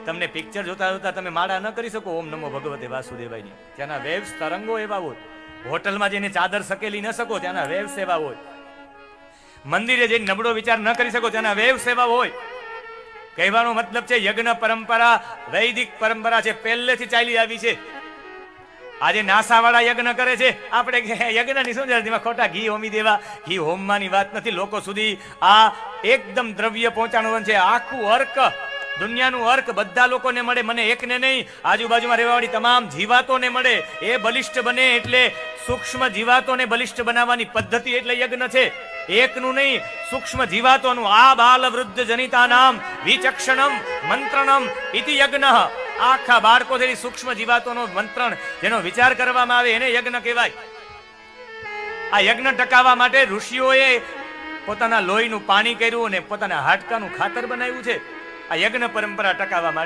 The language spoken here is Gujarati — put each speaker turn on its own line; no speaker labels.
તમને પિક્ચર જોતા જોતા તમે માળા ન કરી શકો ઓમ નમો ભગવતે વાસુદેવાયની. ત્યાંના વેવ્સ તરંગો એવા હોય. હોટલમાં જઈને ચાદર સકેલી ન શકો ત્યાંના વેવ્સ એવા હોય. મંદિરે જઈને નબળો વિચાર ન કરી શકો ત્યાંના વેવ્સ એવા હોય. કહેવાનો મતલબ છે યજ્ઞ પરંપરા વૈદિક પરંપરા છે, પહેલેથી ચાલી આવી છે. આજે નાસાવાળા યજ્ઞ કરે છે, આપણે યજ્ઞની શું જરૂર, ખોટા ઘી હોમી દેવા. ઘી હોમવાની વાત નથી, લોકો સુધી આ એકદમ દ્રવ્ય પહોંચાડવાનું છે. આખું અર્ક, દુનિયાનું અર્ક બધા લોકોને મળે, મને એકને નહીં, આજુબાજુમાં રહેવાવાળી તમામ જીવાતોને મળે. એ બલિષ્ઠ બને એટલે સૂક્ષ્મ જીવાતોને બલિષ્ઠ બનાવવાની પદ્ધતિ એટલે યજ્ઞ છે. એકનું નહીં, સૂક્ષ્મ જીવાતોનું. આ બાલ વૃદ્ધ જનિતા નામ વિચક્ષણમ મંત્રણમ ઇતિ યજ્ઞ. આખા બાળકો જેવી સૂક્ષ્મ જીવાતોનો મંત્રણ જેનો વિચાર કરવામાં આવે એને યજ્ઞ કહેવાય. આ યજ્ઞ ટકાવવા માટે ઋષિઓએ પોતાના લોહીનું પાણી કર્યું અને પોતાના હાડકાનું ખાતર બનાવ્યું છે. આ યજ્ઞ પરંપરા ટકાવવા માટે